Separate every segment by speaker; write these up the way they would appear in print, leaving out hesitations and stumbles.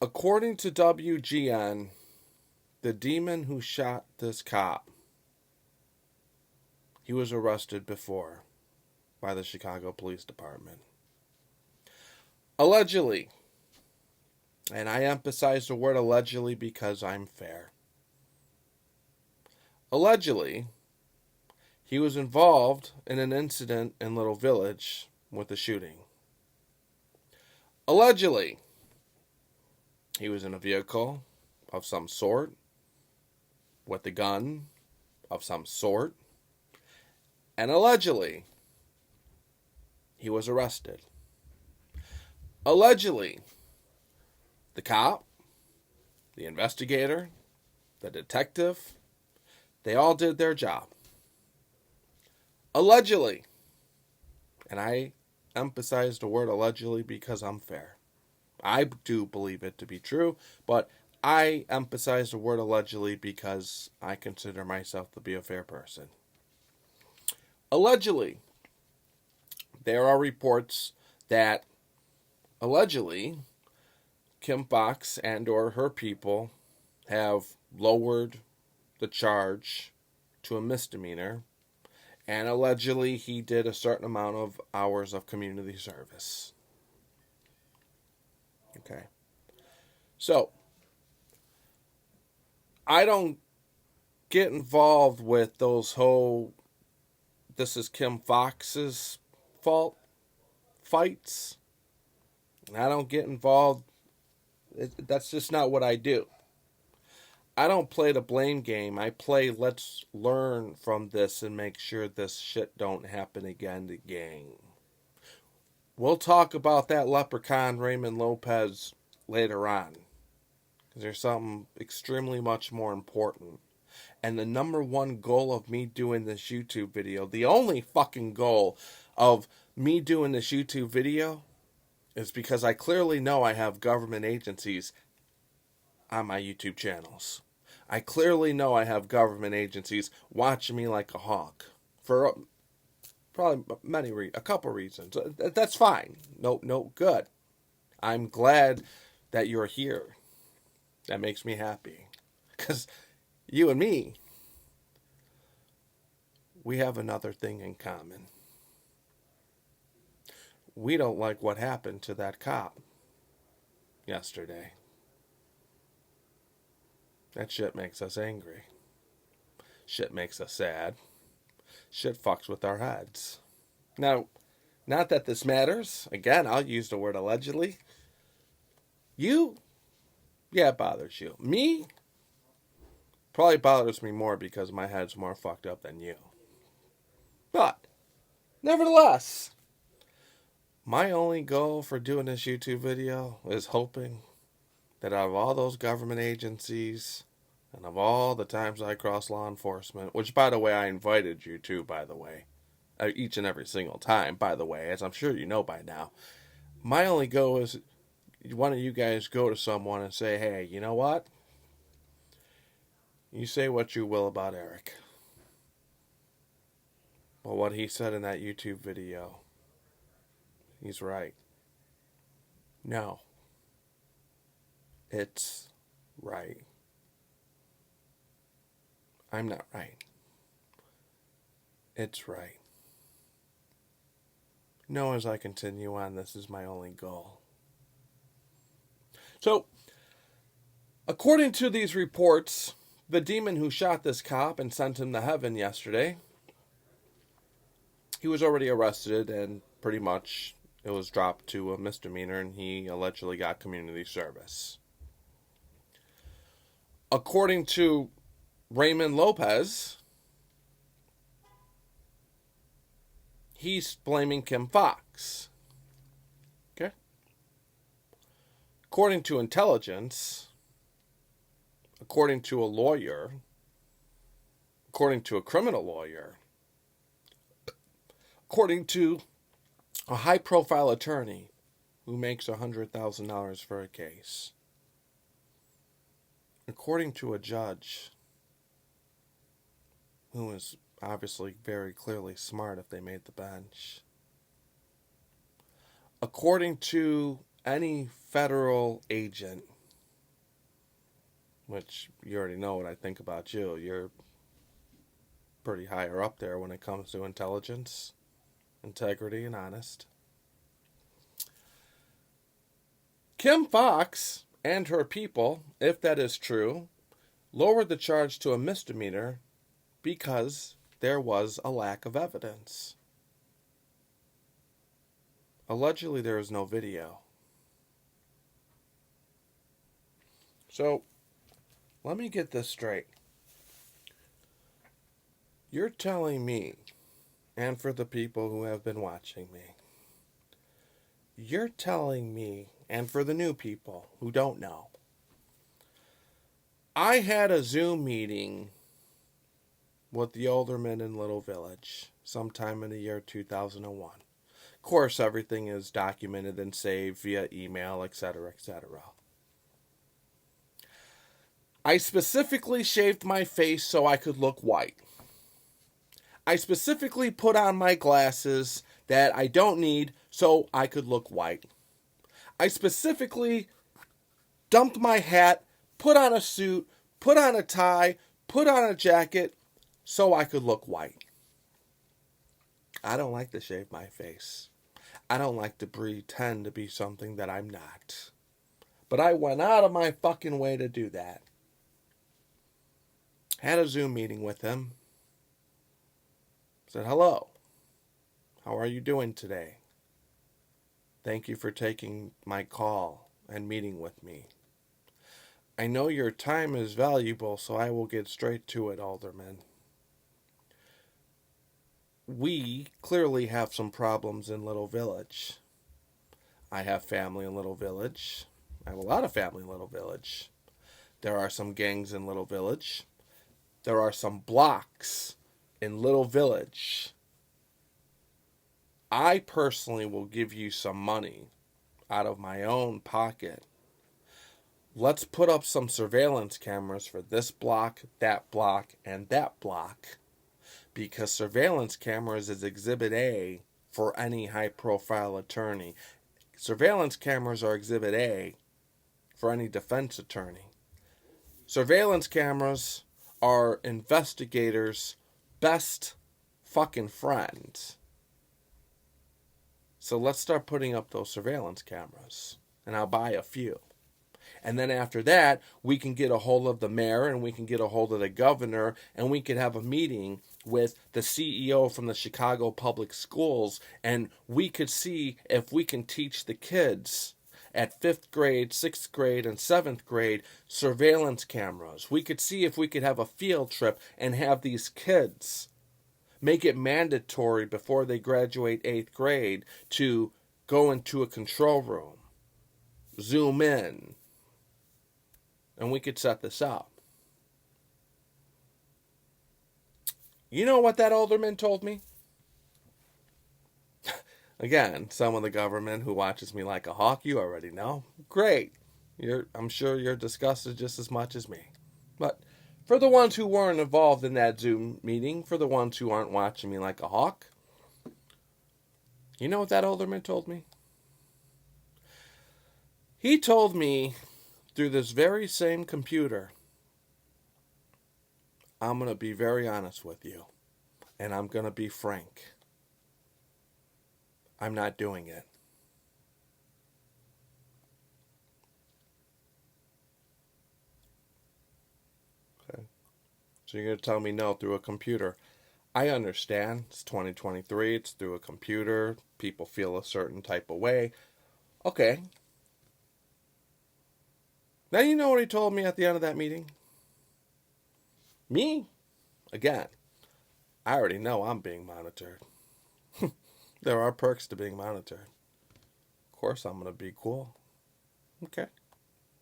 Speaker 1: According to WGN, the demon who shot this cop, he was arrested before by the Chicago Police Department. Allegedly, and I emphasize the word allegedly because I'm fair. Allegedly, he was involved in an incident in Little Village with a shooting. Allegedly, he was in a vehicle of some sort, with a gun of some sort, and allegedly, he was arrested. Allegedly, the cop, the investigator, the detective, they all did their job. Allegedly, and I emphasize the word allegedly because I'm fair. I do believe it to be true, but I emphasize the word allegedly because I consider myself to be a fair person. Allegedly, there are reports that allegedly Kim Foxx and or her people have lowered the charge to a misdemeanor, and allegedly he did a certain amount of hours of community service. Okay. So, I don't get involved with those whole this is Kim Foxx's fault fights. I don't get involved. That's just not what I do. I don't play the blame game. I play let's learn from this and make sure this shit don't happen again to gang. We'll talk about that leprechaun Raymond Lopez later on. Because there's something extremely much more important. And the number one goal of me doing this YouTube video, the only fucking goal of me doing this YouTube video, is because I clearly know I have government agencies on my YouTube channels. I clearly know I have government agencies watching me like a hawk for probably a couple reasons. That's fine. No, good. I'm glad that you're here. That makes me happy. Because you and me, we have another thing in common. We don't like what happened to that cop yesterday. That shit makes us angry. Shit makes us sad. Shit fucks with our heads. Now, not that this matters. Again, I'll use the word allegedly. You? Yeah, it bothers you. Me? Probably bothers me more because my head's more fucked up than you. But, nevertheless, my only goal for doing this YouTube video is hoping that out of all those government agencies and of all the times I cross law enforcement, which, by the way, I invited you to, by the way, each and every single time, by the way, as I'm sure you know by now, my only goal is one of you guys go to someone and say, hey, you know what? You say what you will about Eric. But what he said in that YouTube video, he's right. No. It's right. I'm not right. It's right. No, as I continue on, this is my only goal. So, according to these reports, the demon who shot this cop and sent him to heaven yesterday, he was already arrested and pretty much it was dropped to a misdemeanor and he allegedly got community service. According to Raymond Lopez, he's blaming Kim Foxx. Okay? According to intelligence, according to a lawyer, according to a criminal lawyer, according to a high-profile attorney who makes $100,000 for a case, according to a judge who is obviously very clearly smart if they made the bench, according to any federal agent which you already know what I think about you. You're pretty higher up there when it comes to intelligence, integrity, and honest. Kim Foxx and her people, if that is true, lowered the charge to a misdemeanor because there was a lack of evidence. Allegedly, there is no video. So, let me get this straight. You're telling me, and for the people who have been watching me, you're telling me, and for the new people who don't know, I had a Zoom meeting with the alderman in Little Village sometime in the year 2001. Of course, everything is documented and saved via email, etc., etc. I specifically shaved my face so I could look white. I specifically put on my glasses that I don't need so I could look white. I specifically dumped my hat, put on a suit, put on a tie, put on a jacket so I could look white. I don't like to shave my face. I don't like to pretend to be something that I'm not. But I went out of my fucking way to do that. Had a Zoom meeting with him. Said, hello. How are you doing today? Thank you for taking my call and meeting with me. I know your time is valuable, so I will get straight to it, Alderman. We clearly have some problems in Little Village. I have family in Little Village. I have a lot of family in Little Village. There are some gangs in Little Village. There are some blocks in Little Village. I personally will give you some money out of my own pocket. Let's put up some surveillance cameras for this block, and that block. Because surveillance cameras is Exhibit A for any high-profile attorney. Surveillance cameras are Exhibit A for any defense attorney. Surveillance cameras are investigators' best fucking friend. So let's start putting up those surveillance cameras. And I'll buy a few. And then after that, we can get a hold of the mayor and we can get a hold of the governor and we could have a meeting with the CEO from the Chicago Public Schools and we could see if we can teach the kids at 5th grade, 6th grade, and 7th grade surveillance cameras. We could see if we could have a field trip and have these kids make it mandatory before they graduate 8th grade to go into a control room, zoom in, and we could set this up. You know what that alderman told me? Again, some of the government who watches me like a hawk, you already know. Great. I'm sure you're disgusted just as much as me. But for the ones who weren't involved in that Zoom meeting, for the ones who aren't watching me like a hawk, you know what that alderman told me? He told me through this very same computer, I'm going to be very honest with you, and I'm going to be frank. I'm not doing it. Okay. So you're going to tell me no through a computer. I understand. It's 2023. It's through a computer. People feel a certain type of way. Okay. Now you know what he told me at the end of that meeting? Me? Again, I already know I'm being monitored. There are perks to being monitored. Of course I'm going to be cool. Okay.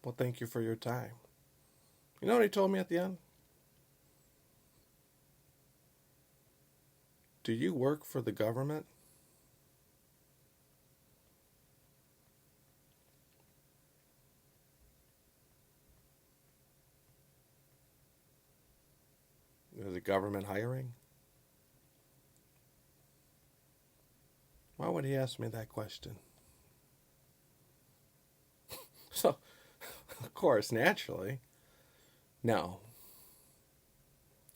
Speaker 1: Well, thank you for your time. You know what he told me at the end? Do you work for the government? Is the government hiring? Why would he ask me that question? So, of course, naturally, No,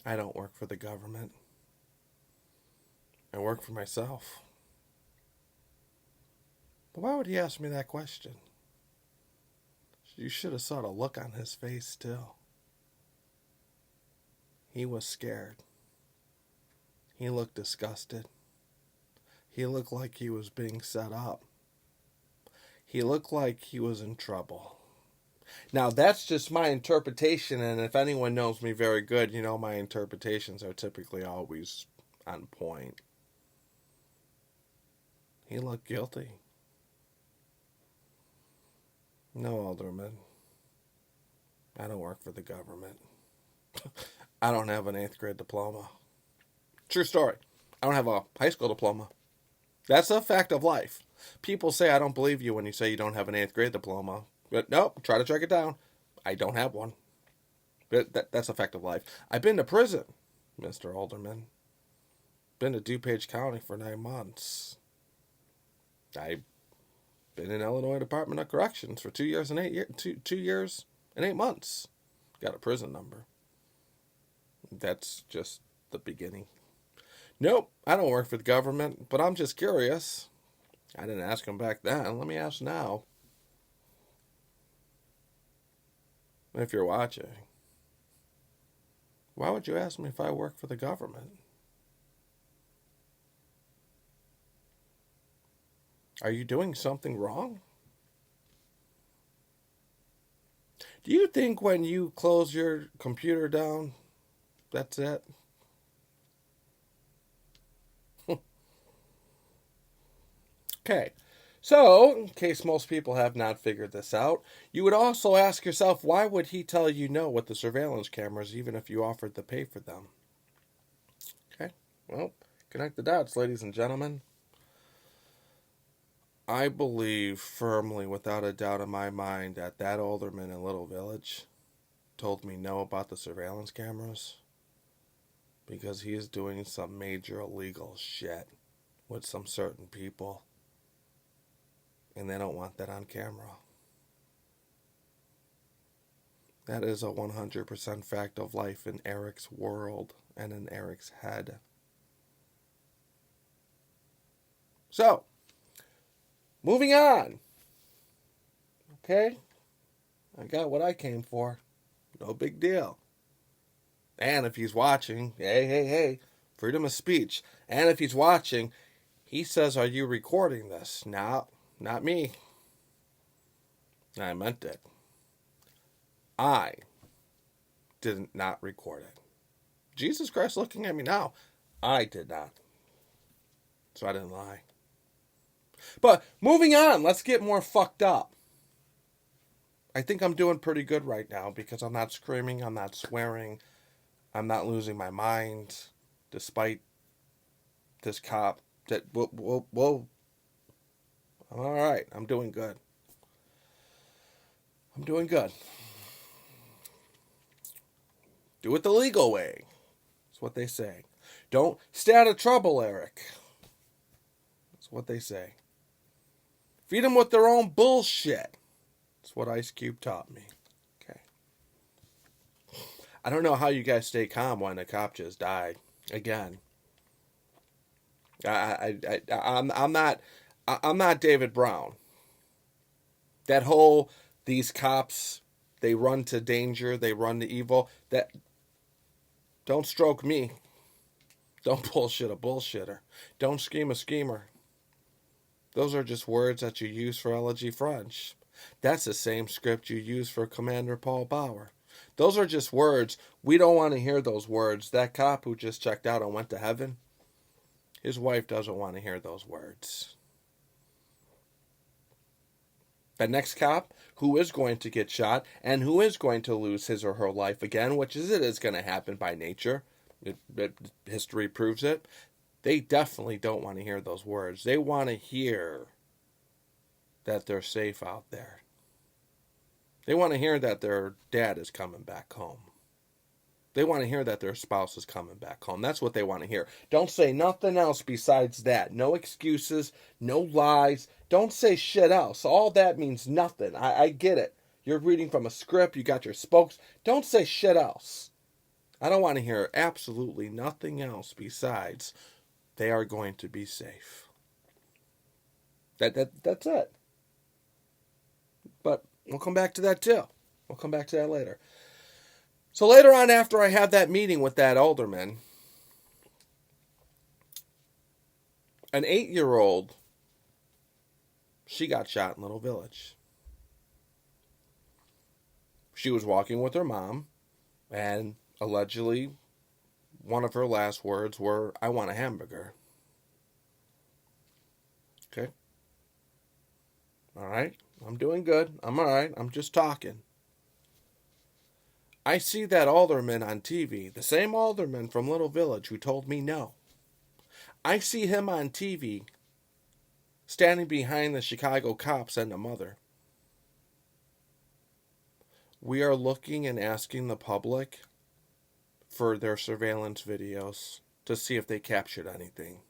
Speaker 1: I don't work for the government. I work for myself. But why would he ask me that question? You should have saw the look on his face still. He was scared. He looked disgusted. He looked like he was being set up. He looked like he was in trouble. Now, that's just my interpretation, and if anyone knows me very good, you know my interpretations are typically always on point. He looked guilty. No, Alderman. I don't work for the government. I don't have an 8th grade diploma. True story. I don't have a high school diploma. That's a fact of life. People say I don't believe you when you say you don't have an 8th grade diploma. But nope, try to track it down. I don't have one. But that's a fact of life. I've been to prison, Mr. Alderman. Been to DuPage County for 9 months. I've been in Illinois Department of Corrections for 2 years and 8 months. Got a prison number. That's just the beginning. Nope, I don't work for the government, but I'm just curious. I didn't ask him back then. Let me ask now. If you're watching, why would you ask me if I work for the government? Are you doing something wrong? Do you think when you close your computer down, that's it? Okay, so in case most people have not figured this out, you would also ask yourself, why would he tell you no with the surveillance cameras even if you offered to pay for them? Okay, well, connect the dots, ladies and gentlemen. I believe firmly, without a doubt in my mind, that that alderman in Little Village told me no about the surveillance cameras because he is doing some major illegal shit with some certain people, and they don't want that on camera. That is a 100% fact of life in Eric's world and in Eric's head. So, moving on. Okay? I got what I came for. No big deal. And if he's watching, hey, freedom of speech. And if he's watching, he says, are you recording this? No, not me. I meant it. I did not record it. Jesus Christ looking at me now. I did not. So I didn't lie. But moving on, let's get more fucked up. I think I'm doing pretty good right now because I'm not screaming, I'm not swearing, I'm not losing my mind, despite this cop. Whoa. I'm all right. I'm doing good. Do it the legal way. That's what they say. Don't stay out of trouble, Eric. That's what they say. Feed them with their own bullshit. That's what Ice Cube taught me. Okay. I don't know how you guys stay calm when a cop just died. Again. I'm not David Brown. That whole, these cops, they run to danger, they run to evil. That, don't stroke me. Don't bullshit a bullshitter. Don't scheme a schemer. Those are just words that you use for Elegy French. That's the same script you use for Commander Paul Bauer. Those are just words. We don't want to hear those words. That cop who just checked out and went to heaven, his wife doesn't want to hear those words. The next cop who is going to get shot and who is going to lose his or her life again, which is going to happen by nature. History proves it. They definitely don't want to hear those words. They want to hear that they're safe out there. They want to hear that their dad is coming back home. They want to hear that their spouse is coming back home. That's what they want to hear. Don't say nothing else besides that. No excuses, no lies. Don't say shit else. All that means nothing. I get it. You're reading from a script. You got your spokes. Don't say shit else. I don't want to hear absolutely nothing else besides they are going to be safe. That's it. But we'll come back to that too. We'll come back to that later. So later on, after I have that meeting with that alderman, an 8-year-old, she got shot in Little Village. She was walking with her mom, and allegedly, one of her last words were, "I want a hamburger." Okay. All right. I'm doing good. I'm all right. I'm just talking. I see that alderman on TV, the same alderman from Little Village who told me no. I see him on TV standing behind the Chicago cops and the mother. We are looking and asking the public for their surveillance videos to see if they captured anything.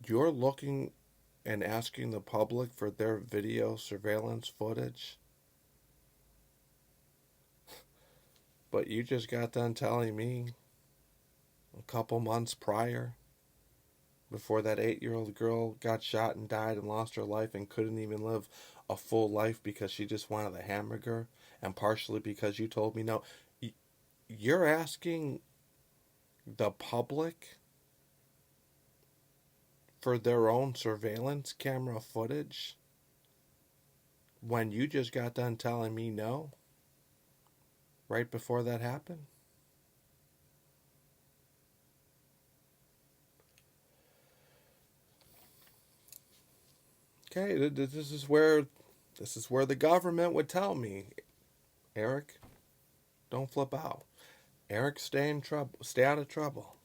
Speaker 1: You're looking and asking the public for their video surveillance footage? But you just got done telling me a couple months prior, before that 8-year-old girl got shot and died and lost her life and couldn't even live a full life because she just wanted a hamburger, and partially because you told me no. You're asking the public for their own surveillance camera footage when you just got done telling me no right before that happened? Okay, this is where the government would tell me, Eric, don't flip out. Eric, stay out of trouble.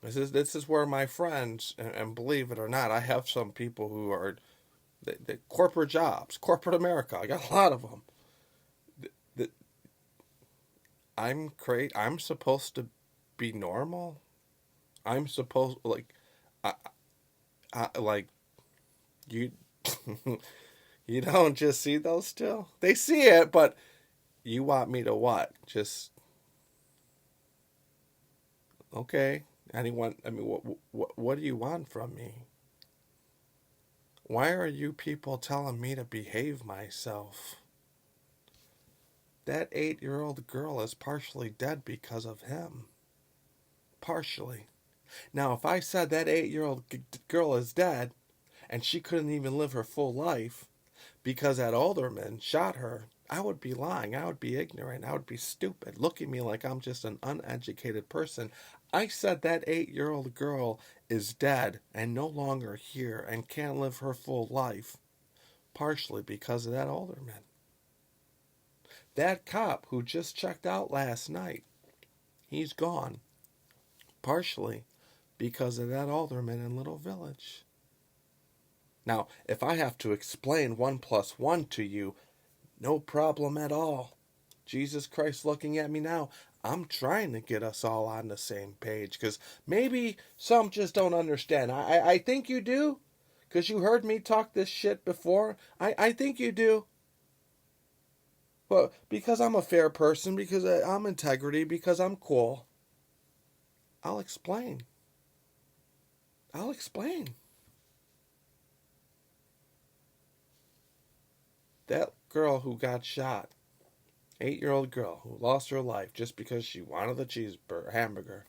Speaker 1: This is where my friends, and believe it or not, I have some people who are the corporate jobs, corporate America. I got a lot of them. I'm supposed to be normal. I'm supposed like you. You don't just see those still. They see it, but you want me to what? Just okay. What do you want from me? Why are you people telling me to behave myself? That 8-year-old girl is partially dead because of him. Partially. Now, if I said that 8-year-old girl is dead and she couldn't even live her full life because that alderman shot her, I would be lying. I would be ignorant. I would be stupid, looking at me like I'm just an uneducated person. I said that 8-year-old girl is dead and no longer here and can't live her full life, partially because of that alderman. That cop who just checked out last night, he's gone, partially because of that alderman in Little Village. Now, if I have to explain 1 + 1 to you, no problem at all. Jesus Christ looking at me now. I'm trying to get us all on the same page because maybe some just don't understand. I think you do because you heard me talk this shit before. I think you do. But because I'm a fair person, because I'm integrity, because I'm cool, I'll explain. I'll explain. That girl who got shot, 8-year-old girl who lost her life just because she wanted a hamburger,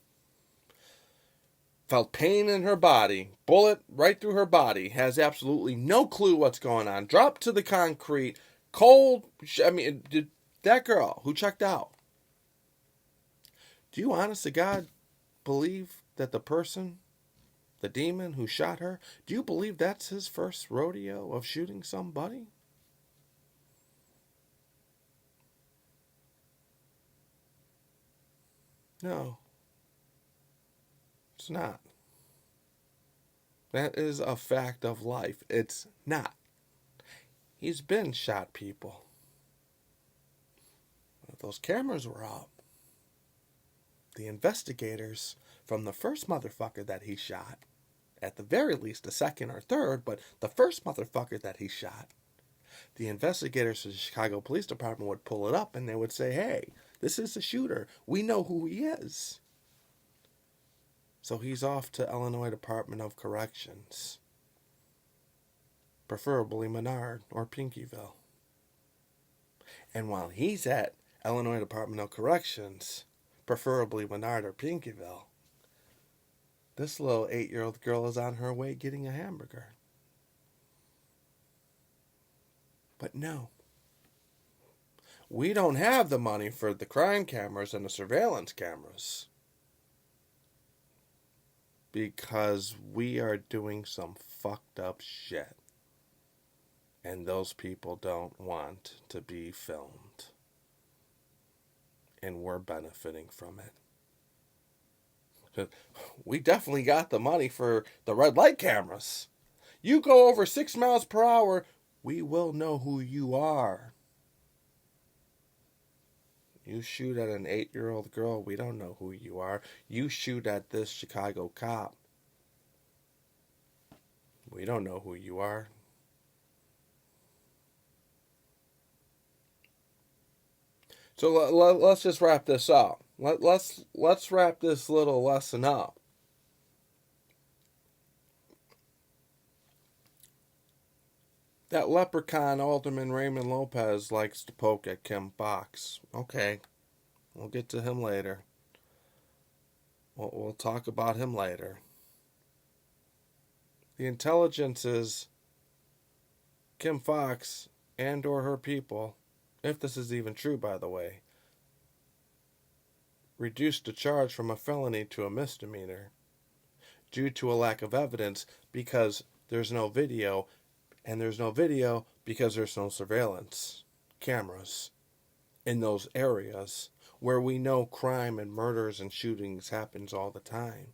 Speaker 1: felt pain in her body, bullet right through her body, has absolutely no clue what's going on, dropped to the concrete, cold. That girl who checked out, do you honest to God believe that the person, the demon who shot her, do you believe that's his first rodeo of shooting somebody? No, it's not. That is a fact of life. It's not. He's been shot people. If those cameras were up, the investigators from the first motherfucker that he shot, at the very least the second or third, but the first motherfucker that he shot, the investigators of the Chicago Police Department would pull it up and they would say, hey, this is the shooter. We know who he is. So he's off to Illinois Department of Corrections. Preferably Menard or Pinkyville. And while he's at Illinois Department of Corrections, preferably Menard or Pinkyville, this little 8-year-old girl is on her way getting a hamburger. But no. We don't have the money for the crime cameras and the surveillance cameras. Because we are doing some fucked up shit. And those people don't want to be filmed. And we're benefiting from it. We definitely got the money for the red light cameras. You go over 6 miles per hour, we will know who you are. You shoot at an 8-year-old girl, we don't know who you are. You shoot at this Chicago cop, we don't know who you are. So let's just wrap this up. Let's wrap this little lesson up. That leprechaun Alderman Raymond Lopez likes to poke at Kim Foxx. Okay, we'll get to him later. We'll talk about him later. The intelligence is Kim Foxx and or her people, if this is even true, by the way, reduced the charge from a felony to a misdemeanor due to a lack of evidence because there's no video, and there's no video because there's no surveillance cameras in those areas where we know crime and murders and shootings happens all the time.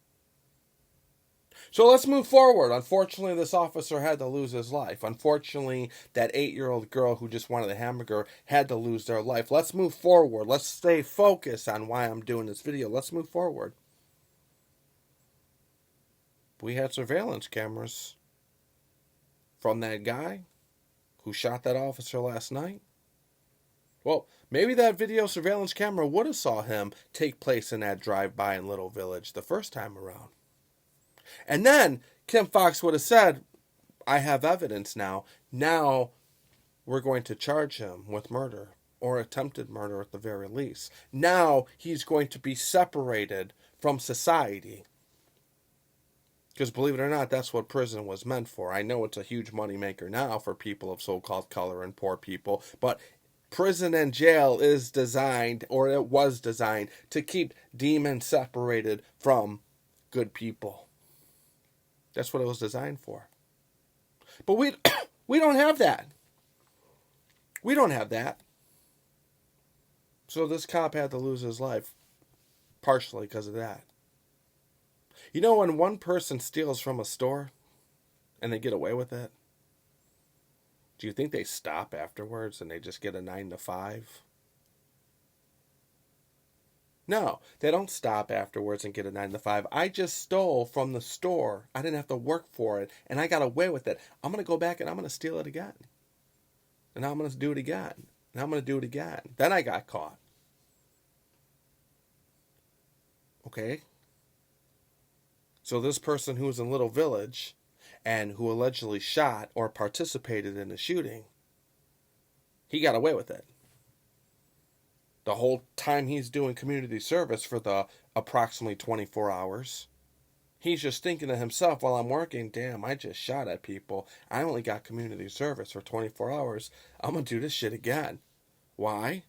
Speaker 1: So let's move forward. Unfortunately, this officer had to lose his life. Unfortunately, that 8-year-old girl who just wanted a hamburger had to lose their life. Let's move forward. Let's stay focused on why I'm doing this video. Let's move forward. We had surveillance cameras from that guy who shot that officer last night. Well, maybe that video surveillance camera would have saw him take place in that drive-by in Little Village the first time around. And then Kim Foxx would have said, I have evidence now. Now we're going to charge him with murder or attempted murder at the very least. Now he's going to be separated from society. Because believe it or not, that's what prison was meant for. I know it's a huge moneymaker now for people of so-called color and poor people, but prison and jail is designed, or it was designed, to keep demons separated from good people. That's what it was designed for. But we don't have that. We don't have that. So this cop had to lose his life, partially because of that. You know when one person steals from a store and they get away with it? Do you think they stop afterwards and they just get a 9 to 5? No, they don't stop afterwards and get a 9 to 5. I just stole from the store. I didn't have to work for it, and I got away with it. I'm going to go back and I'm going to steal it again. And I'm going to do it again. And I'm going to do it again. Then I got caught. Okay? So this person who was in Little Village and who allegedly shot or participated in the shooting, he got away with it. The whole time he's doing community service for the approximately 24 hours, he's just thinking to himself, while I'm working, damn, I just shot at people. I only got community service for 24 hours. I'm going to do this shit again. Why?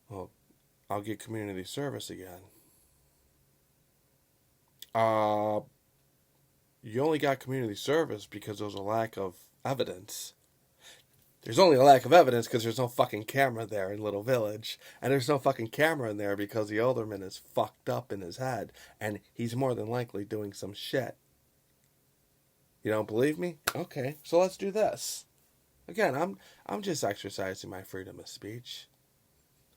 Speaker 1: Well, I'll get community service again. You only got community service because there was a lack of evidence. There's only a lack of evidence because there's no fucking camera there in Little Village. And there's no fucking camera in there because the alderman is fucked up in his head. And he's more than likely doing some shit. You don't believe me? Okay, so let's do this. Again, I'm just exercising my freedom of speech.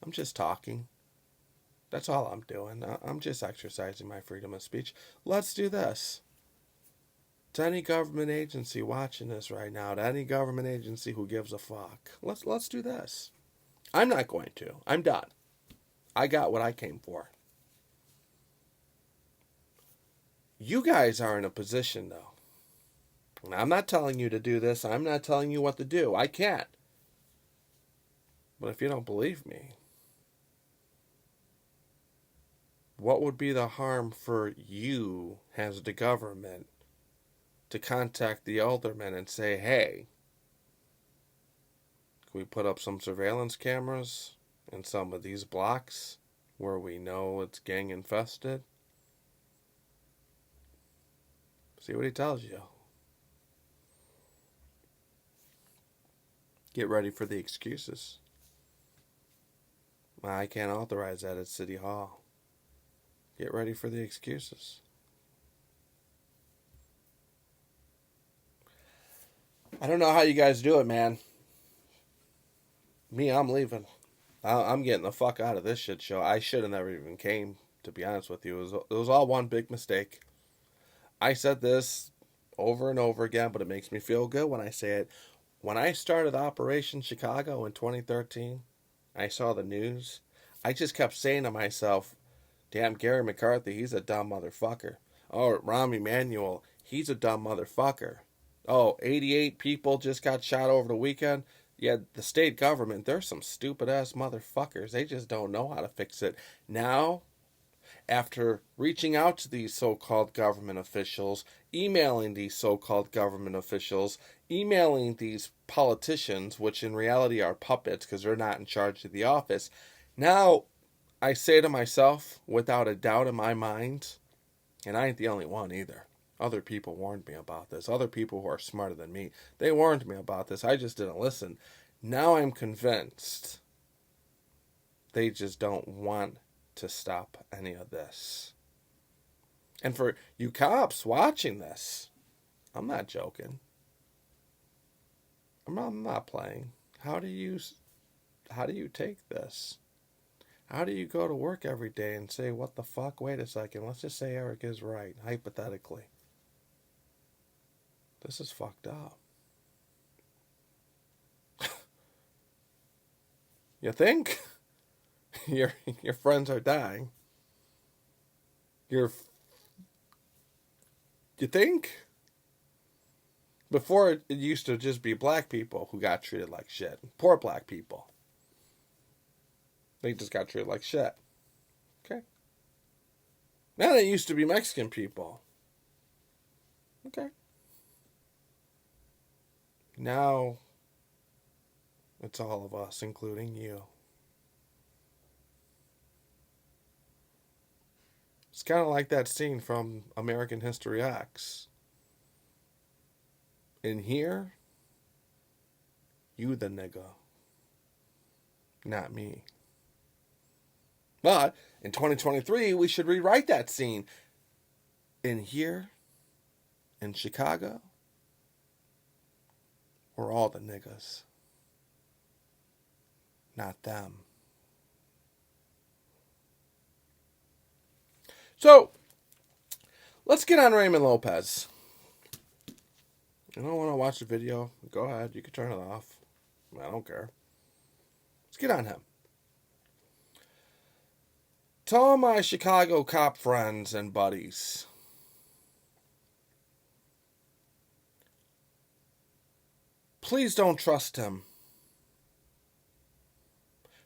Speaker 1: I'm just talking. That's all I'm doing. I'm just exercising my freedom of speech. Let's do this. To any government agency watching this right now, to any government agency who gives a fuck, let's do this. I'm not going to. I'm done. I got what I came for. You guys are in a position, though. And I'm not telling you to do this. I'm not telling you what to do. I can't. But if you don't believe me, what would be the harm for you as the government to contact the alderman and say, hey, can we put up some surveillance cameras in some of these blocks where we know it's gang infested? See what he tells you. Get ready for the excuses. I can't authorize that at City Hall. Get ready for the excuses. I don't know how you guys do it, man. Me, I'm leaving. I'm getting the fuck out of this shit show. I should have never even came, to be honest with you. It was all one big mistake. I said this over and over again, but it makes me feel good when I say it. When I started Operation Chicago in 2013, I saw the news. I just kept saying to myself, damn, Gary McCarthy, he's a dumb motherfucker. Oh, Rahm Emanuel, he's a dumb motherfucker. Oh, 88 people just got shot over the weekend. Yeah, the state government, they're some stupid-ass motherfuckers. They just don't know how to fix it. Now, after reaching out to these so-called government officials, emailing these so-called government officials, emailing these politicians, which in reality are puppets because they're not in charge of the office, now I say to myself, without a doubt in my mind, and I ain't the only one either. Other people warned me about this. Other people who are smarter than me, they warned me about this. I just didn't listen. Now I'm convinced they just don't want to stop any of this. And for you cops watching this, I'm not joking. I'm not playing. How do you take this? How do you go to work every day and say, what the fuck? Wait a second. Let's just say Eric is right, hypothetically. This is fucked up. You think? Your friends are dying. You think? Before, it used to just be black people who got treated like shit. Poor black people. They just got treated like shit. Okay. Now it used to be Mexican people. Okay. Now it's all of us, including you. It's kind of like that scene from American History X. In here, you the nigga, not me. But in 2023, we should rewrite that scene. In here, in Chicago, we're all the niggas, not them. So, let's get on Raymond Lopez. You don't want to watch the video? Go ahead. You can turn it off. I don't care. Let's get on him. To all my Chicago cop friends and buddies, please don't trust him.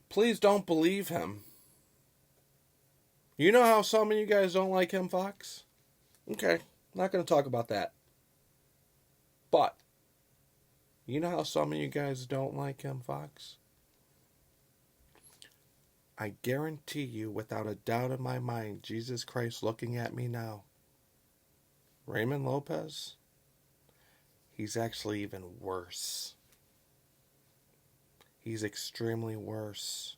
Speaker 1: Please don't believe him. You know how some of you guys don't like him, Foxx? Okay, not going to talk about that. But, you know how some of you guys don't like him, Foxx? I guarantee you, without a doubt in my mind, Jesus Christ looking at me now, Raymond Lopez, he's actually even worse. He's extremely worse.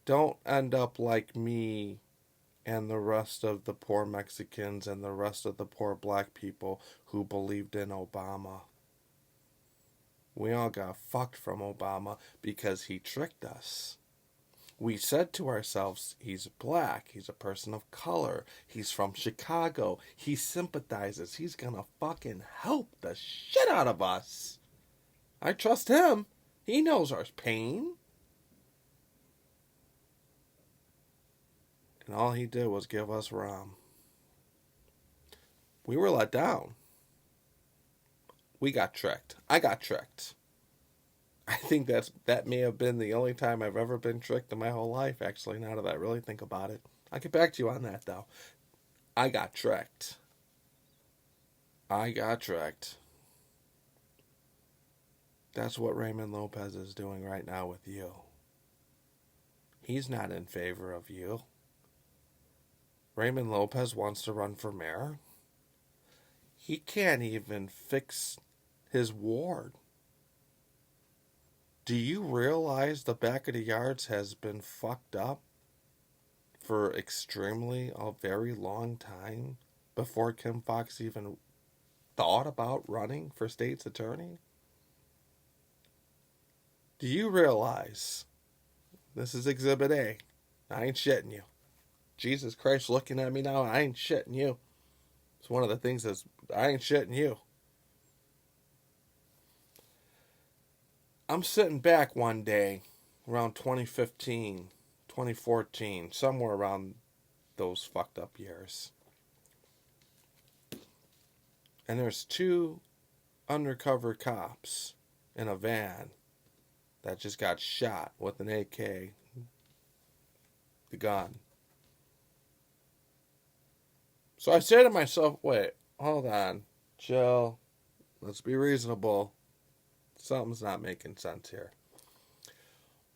Speaker 1: Don't end up like me and the rest of the poor Mexicans and the rest of the poor black people who believed in Obama. We all got fucked from Obama because he tricked us. We said to ourselves, he's black, he's a person of color, he's from Chicago, he sympathizes, he's gonna fucking help the shit out of us. I trust him. He knows our pain. And all he did was give us rum. We were let down. We got tricked. I got tricked. I think that may have been the only time I've ever been tricked in my whole life, actually, now that I really think about it. I'll get back to you on that, though. I got tricked. I got tricked. That's what Raymond Lopez is doing right now with you. He's not in favor of you. Raymond Lopez wants to run for mayor. He can't even fix his ward. Do you realize the back of the yards has been fucked up for extremely a very long time before Kim Foxx even thought about running for state's attorney? Do you realize this is Exhibit A? I ain't shitting you. Jesus Christ looking at me now, I ain't shitting you. It's one of the things that's, I ain't shitting you. I'm sitting back one day around 2015, 2014, somewhere around those fucked up years. And there's two undercover cops in a van that just got shot with an AK, the gun. So I say to myself, wait, hold on, chill, let's be reasonable. Something's not making sense here.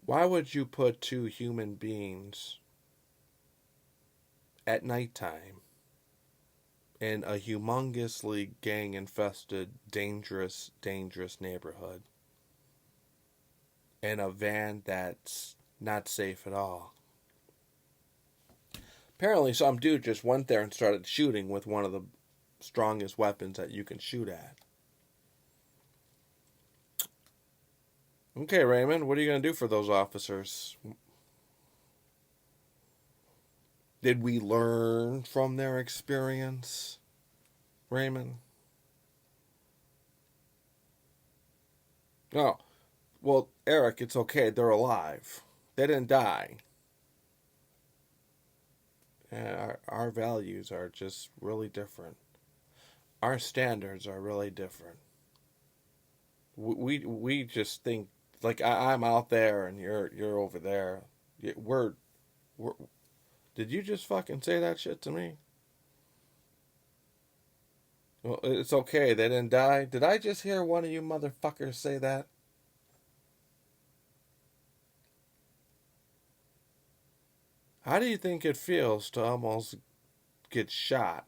Speaker 1: Why would you put two human beings at nighttime in a humongously gang-infested, dangerous neighborhood in a van that's not safe at all? Apparently some dude just went there and started shooting with one of the strongest weapons that you can shoot at. Okay, Raymond, what are you going to do for those officers? Did we learn from their experience, Raymond? No. Well, Eric, it's okay. They're alive. They didn't die. Our values are just really different. Our standards are really different. We just think like I'm out there and you're over there. We're Did you just fucking say that shit to me? Well, it's okay. They didn't die. Did I just hear one of you motherfuckers say that? How do you think it feels to almost get shot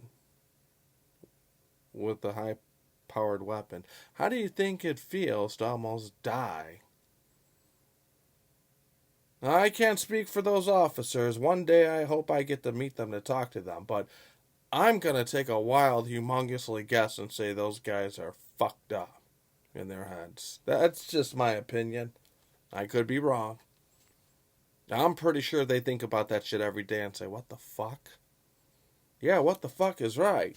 Speaker 1: with a high-powered weapon? How do you think it feels to almost die? Now, I can't speak for those officers. One day I hope I get to meet them to talk to them, but I'm going to take a wild, humongously guess and say those guys are fucked up in their heads. That's just my opinion. I could be wrong. I'm pretty sure they think about that shit every day and say, what the fuck? Yeah, what the fuck is right?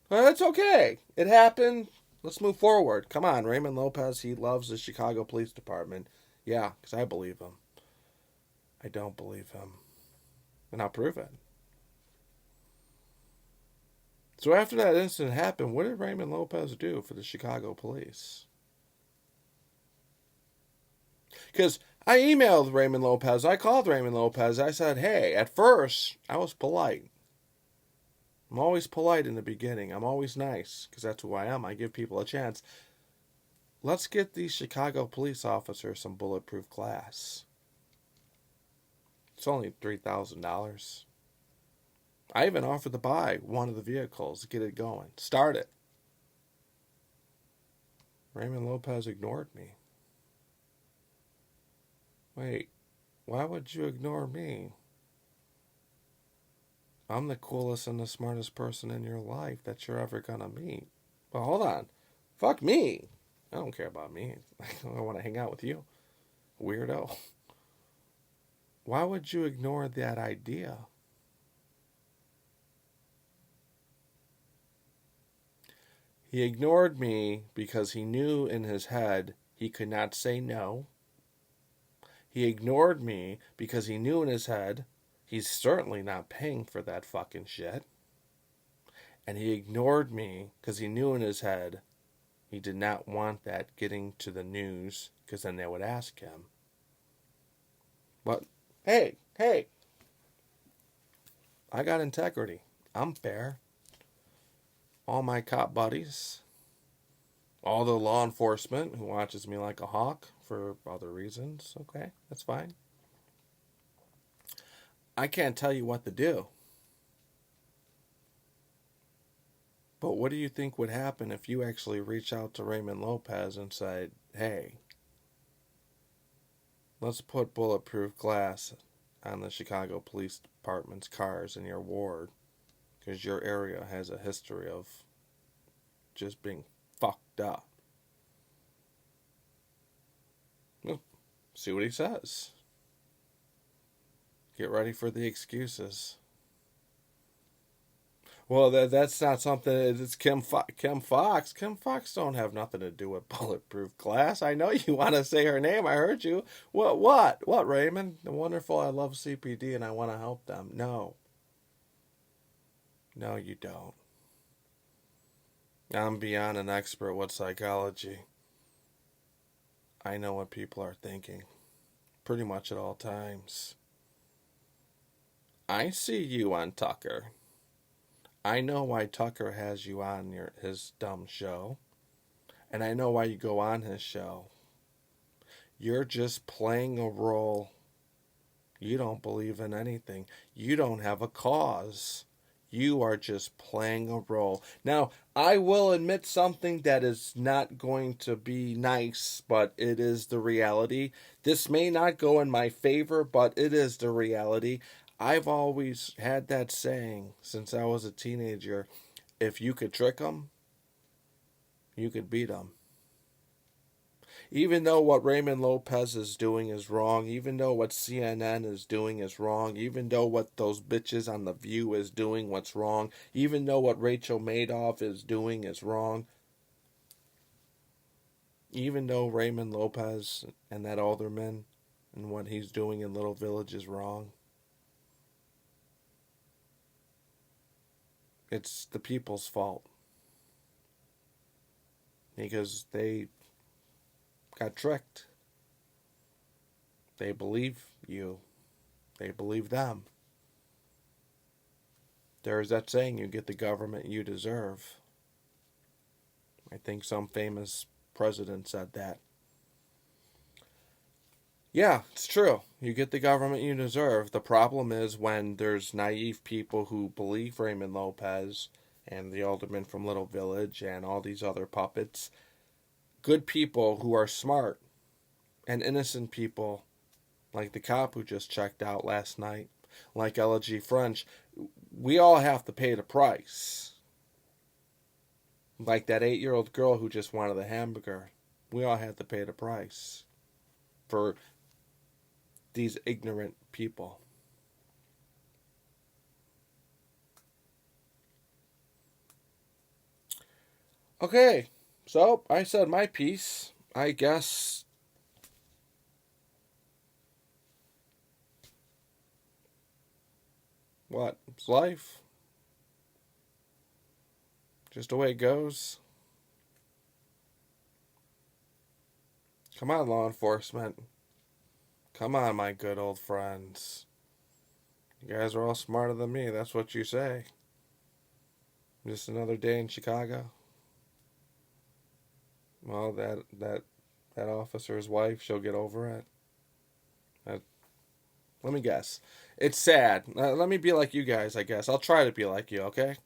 Speaker 1: Well, it's okay. It happened. Let's move forward. Come on, Raymond Lopez, he loves the Chicago Police Department. Yeah, because I believe him. I don't believe him. And I'll prove it. So after that incident happened, what did Raymond Lopez do for the Chicago police? Because I emailed Raymond Lopez. I called Raymond Lopez. I said, hey, at first, I was polite. I'm always polite in the beginning. I'm always nice, because that's who I am. I give people a chance. Let's get these Chicago police officers some bulletproof glass. It's only $3,000. I even offered to buy one of the vehicles to get it going. Start it. Raymond Lopez ignored me. Wait, why would you ignore me? I'm the coolest and the smartest person in your life that you're ever gonna meet. But hold on. Fuck me. I don't care about me. I want to hang out with you. Weirdo. Why would you ignore that idea? He ignored me because he knew in his head he could not say no. He ignored me because he knew in his head he's certainly not paying for that fucking shit. And he ignored me because he knew in his head he did not want that getting to the news because then they would ask him. But, hey, I got integrity. I'm fair. All my cop buddies, all the law enforcement who watches me like a hawk for other reasons, okay, that's fine. I can't tell you what to do. But what do you think would happen if you actually reach out to Raymond Lopez and said, hey, let's put bulletproof glass on the Chicago Police Department's cars in your ward because your area has a history of just being fucked up. Well, see what he says. Get ready for the excuses. Well, that's not something. It's Kim Foxx. Kim Foxx don't have nothing to do with bulletproof glass. I know you want to say her name. I heard you. What, Raymond? The wonderful. I love CPD and I want to help them. No, you don't. I'm beyond an expert with psychology. I know what people are thinking, pretty much at all times. I see you on Tucker. I know why Tucker has you on his dumb show. And I know why you go on his show. You're just playing a role. You don't believe in anything. You don't have a cause. You are just playing a role. Now, I will admit something that is not going to be nice, but it is the reality. This may not go in my favor, but it is the reality. I've always had that saying since I was a teenager. If you could trick them, you could beat them. Even though what Raymond Lopez is doing is wrong, even though what CNN is doing is wrong, even though what those bitches on The View is doing what's wrong, even though what Rachel Maddow is doing is wrong, even though Raymond Lopez and that alderman and what he's doing in Little Village is wrong, it's the people's fault. Because they got tricked. They believe you. They believe them. There's that saying, you get the government you deserve. I think some famous president said that. Yeah, it's true. You get the government you deserve. The problem is when there's naive people who believe Raymond Lopez and the alderman from Little Village and all these other puppets. Good people who are smart and innocent people like the cop who just checked out last night, like Ella G. French. We all have to pay the price. Like that 8-year-old girl who just wanted a hamburger. We all have to pay the price for these ignorant people. Okay, so I said my piece. I guess what? It's life. Just the way it goes. Come on, law enforcement. Come on, my good old friends. You guys are all smarter than me. That's what you say. Just another day in Chicago. Well, that officer's wife, she'll get over it. Let me guess. It's sad. Let me be like you guys, I guess. I'll try to be like you, okay?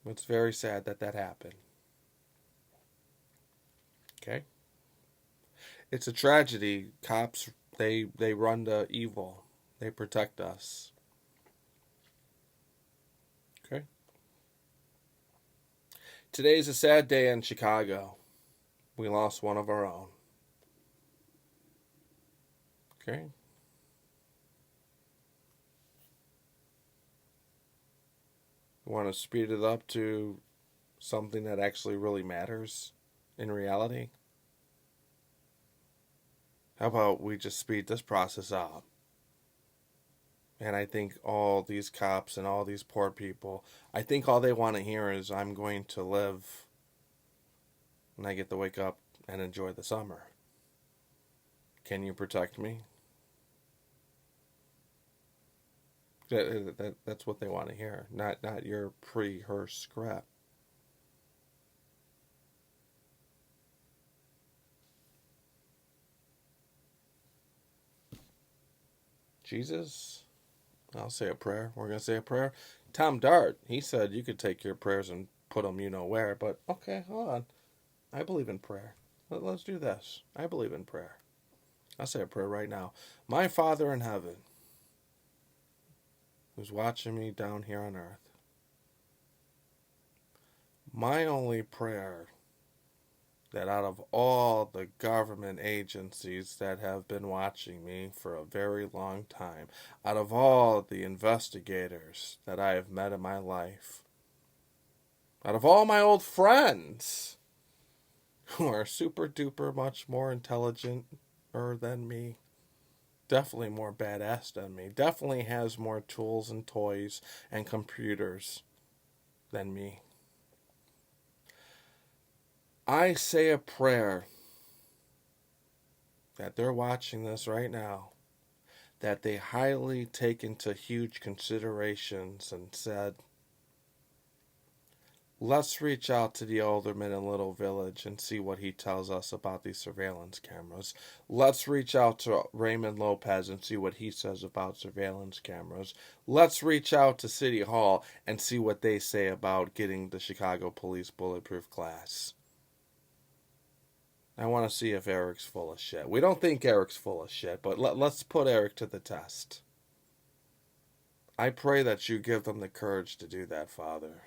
Speaker 1: It's very sad that happened. Okay? It's a tragedy. Cops, they run to evil. They protect us. Okay? Today's a sad day in Chicago. We lost one of our own. Okay? You want to speed it up to something that actually really matters in reality? How about we just speed this process up? And I think all these cops and all these poor people, I think all they want to hear is, I'm going to live and I get to wake up and enjoy the summer. Can you protect me? That's what they want to hear, not your pre-rehearsed script. Jesus, I'll say a prayer. We're going to say a prayer. Tom Dart, he said you could take your prayers and put them you know where, but okay, hold on. I believe in prayer. Let's do this. I believe in prayer. I'll say a prayer right now. My Father in heaven, who's watching me down here on earth, my only prayer that out of all the government agencies that have been watching me for a very long time, out of all the investigators that I have met in my life, out of all my old friends who are super duper much more intelligent than me, definitely more badass than me, definitely has more tools and toys and computers than me, I say a prayer that they're watching this right now, that they highly take into huge considerations and said, let's reach out to the alderman in Little Village and see what he tells us about these surveillance cameras. Let's reach out to Raymond Lopez and see what he says about surveillance cameras. Let's reach out to City Hall and see what they say about getting the Chicago Police Bulletproof Glass. I want to see if Eric's full of shit. We don't think Eric's full of shit, but let's put Eric to the test. I pray that you give them the courage to do that, Father.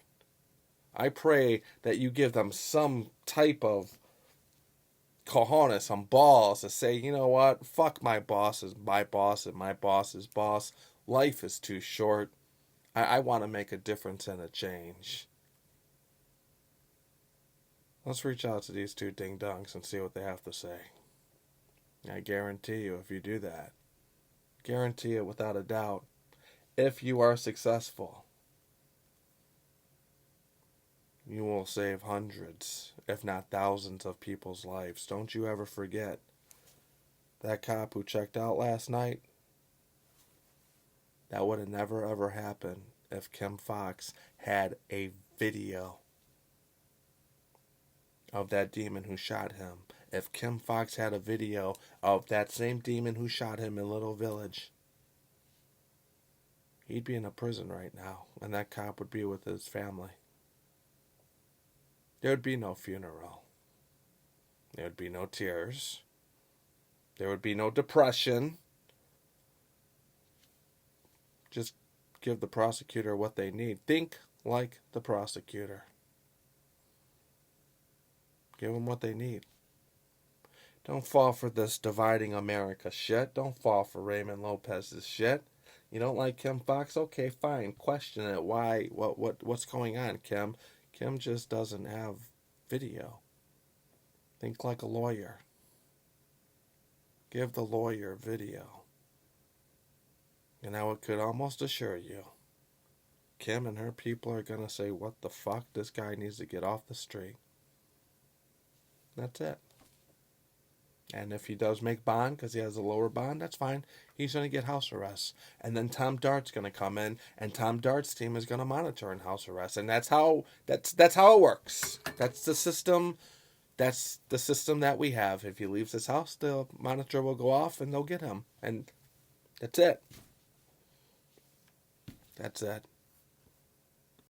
Speaker 1: I pray that you give them some type of cojones, some balls to say, you know what, fuck my boss is my boss and my boss's boss. Life is too short. I want to make a difference and a change. Let's reach out to these two ding-dongs and see what they have to say. I guarantee you, if you do that, guarantee it without a doubt, if you are successful, you will save hundreds, if not thousands, of people's lives. Don't you ever forget that cop who checked out last night? That would have never ever happened if Kim Foxx had a video of that demon who shot him. If Kim Foxx had a video of that same demon who shot him in Little Village, he'd be in a prison right now, and that cop would be with his family. There would be no funeral. There would be no tears. There would be no depression. Just give the prosecutor what they need. Think like the prosecutor. Give them what they need. Don't fall for this dividing America shit. Don't fall for Raymond Lopez's shit. You don't like Kim Foxx? Okay, fine. Question it. Why? What's going on, Kim? Kim just doesn't have video. Think like a lawyer. Give the lawyer video. And I could almost assure you, Kim and her people are going to say, what the fuck? This guy needs to get off the street. That's it. And if he does make bond, because he has a lower bond, that's fine. He's going to get house arrest. And then Tom Dart's going to come in, and Tom Dart's team is going to monitor in house arrest. And that's how it works. That's the system. That's the system that we have. If he leaves his house, the monitor will go off, and they'll get him. And that's it. That's it.